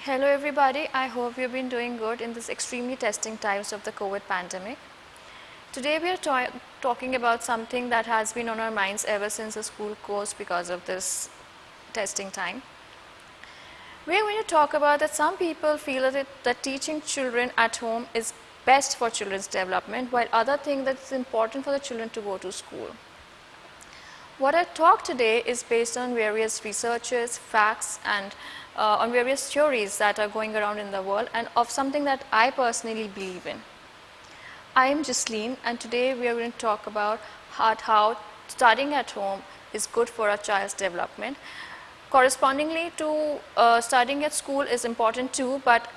Hello everybody, I hope you've been doing good in this extremely testing times of the COVID pandemic. Today we are talking about something that has been on our minds ever since the school closed because of this testing time. We are going to talk about that some people feel that teaching children at home is best for children's development, while others think that it's important for the children to go to school. What I talk today is based on various researches, facts, and on various theories that are going around in the world, and of something that I personally believe in. I am Jasleen, and today we are going to talk about how studying at home is good for a child's development. Correspondingly to studying at school is important too, but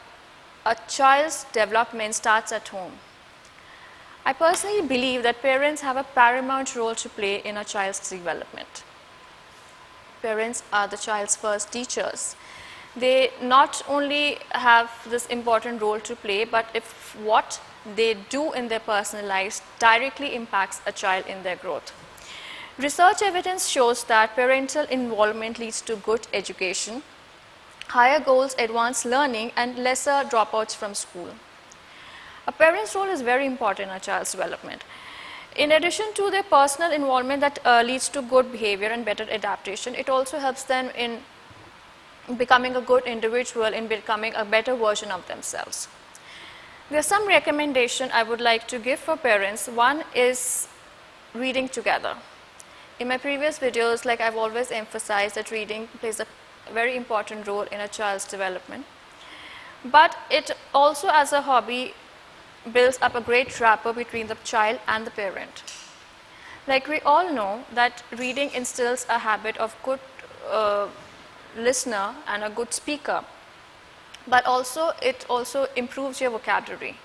a child's development starts at home. I personally believe that parents have a paramount role to play in a child's development. Parents are the child's first teachers. They not only have this important role to play, but if what they do in their personal lives directly impacts a child in their growth. Research evidence shows that parental involvement leads to good education, higher goals, advanced learning, and lesser dropouts from school. A parent's role is very important in a child's development. In addition to their personal involvement that leads to good behavior and better adaptation, it also helps them in becoming a good individual, in becoming a better version of themselves. There are some recommendations I would like to give for parents. One is reading together. In my previous videos, like I've always emphasized that reading plays a very important role in a child's development. But it also, as a hobby, builds up a great rapport between the child and the parent. Like we all know that reading instills a habit of good listener and a good speaker, but also it also improves your vocabulary.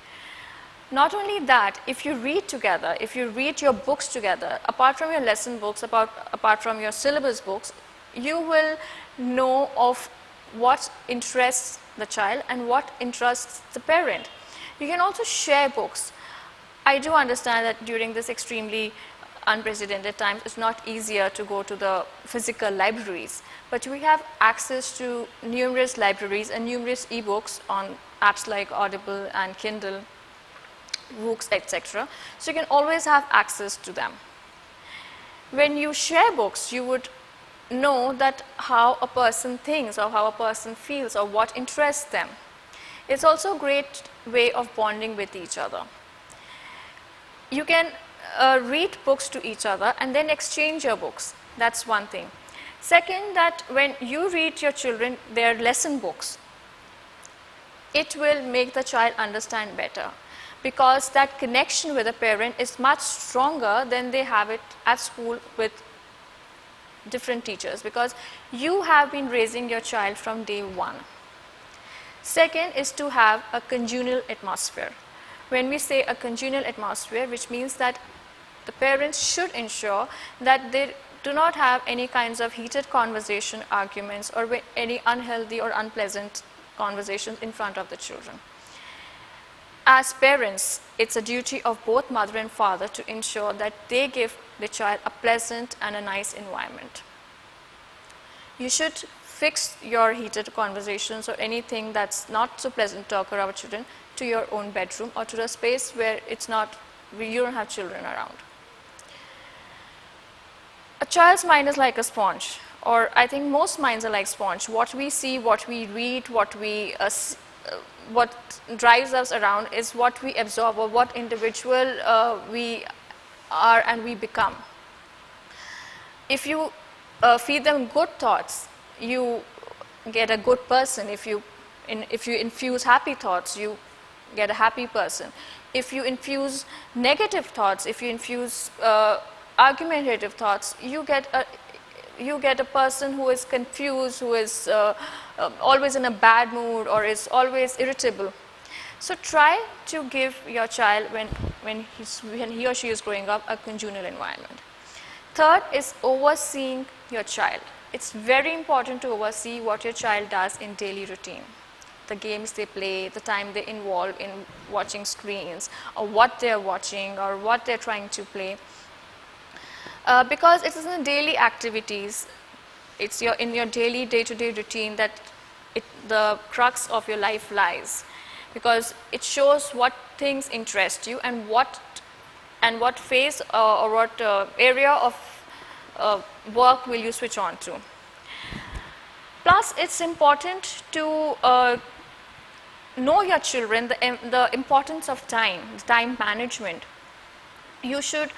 Not only that, if you read together, if you read your books together, apart from your lesson books, apart from your syllabus books, you will know of what interests the child and what interests the parent. You can also share books. I do understand that during this extremely unprecedented times, it's not easier to go to the physical libraries, but we have access to numerous libraries and numerous e-books on apps like Audible and Kindle, books, etc. So you can always have access to them. When you share books, you would know that how a person thinks or how a person feels or what interests them. It's also a great way of bonding with each other. You can read books to each other and then exchange your books. That's one thing. Second, that when you read your children their lesson books, it will make the child understand better, because that connection with the parent is much stronger than they have it at school with different teachers, because you have been raising your child from day one. Second is to have a congenial atmosphere. When we say a congenial atmosphere, which means that the parents should ensure that they do not have any kinds of heated conversation, arguments, or any unhealthy or unpleasant conversations in front of the children. As parents, it's a duty of both mother and father to ensure that they give the child a pleasant and a nice environment. You should fix your heated conversations or anything that's not so pleasant to talk to our children to your own bedroom or to a space where you don't have children around. A child's mind is like a sponge, or I think most minds are like sponge. What we see, what we read, what drives us around is what we absorb, or what individual we are and we become. If you feed them good thoughts, you get a good person. If you infuse happy thoughts, you get a happy person. If you infuse negative thoughts, if you infuse argumentative thoughts, you get a person who is confused, who is always in a bad mood or is always irritable. So try to give your child, when he or she is growing up, a congenial environment. Third is overseeing your child. It's very important to oversee what your child does in daily routine. The games they play, the time they involve in watching screens, or what they're watching, or what they're trying to play. Because it is in daily activities, it's in your daily day-to-day routine that the crux of your life lies, because it shows what things interest you and what phase or what area of work will you switch on to. Plus, it's important to know your children, the importance of time management. You should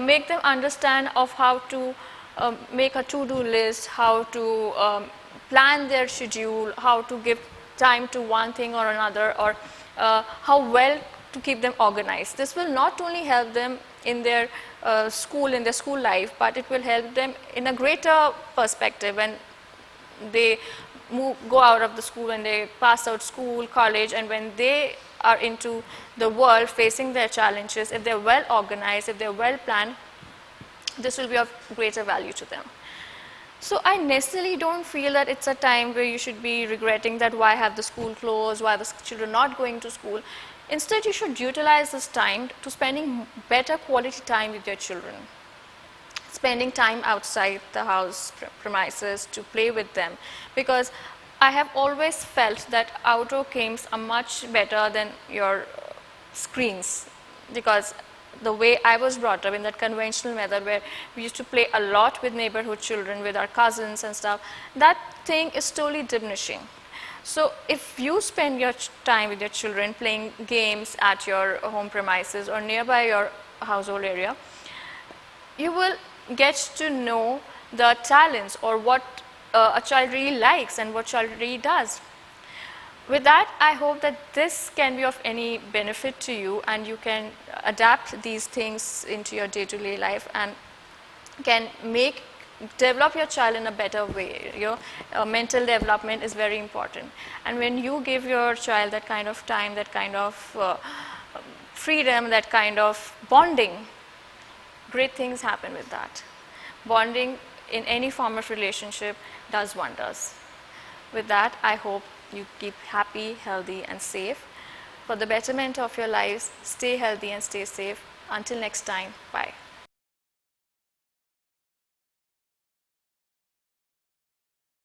make them understand of how to make a to-do list, how to plan their schedule, how to give time to one thing or another, or how well to keep them organized. This will not only help them in their school life, but it will help them in a greater perspective when they go out of the school, when they pass out school, college, and when they are into the world facing their challenges. If they're well organized, if they're well planned, this will be of greater value to them. So I necessarily don't feel that it's a time where you should be regretting that why have the school closed, why the children not going to school. Instead, you should utilize this time to spending better quality time with your children. Spending time outside the house premises to play with them, because I have always felt that outdoor games are much better than your screens, because the way I was brought up in that conventional method where we used to play a lot with neighborhood children, with our cousins and stuff, that thing is totally diminishing. So if you spend your time with your children playing games at your home premises or nearby your household area, you will get to know the talents or what a child really likes and what child really does. With that, I hope that this can be of any benefit to you and you can adapt these things into your day-to-day life and can develop your child in a better way. Your mental development is very important. And when you give your child that kind of time, that kind of freedom, that kind of bonding, great things happen with that. Bonding in any form of relationship does wonders. With that, I hope you keep happy, healthy, and safe. For the betterment of your lives, stay healthy and stay safe. Until next time, bye.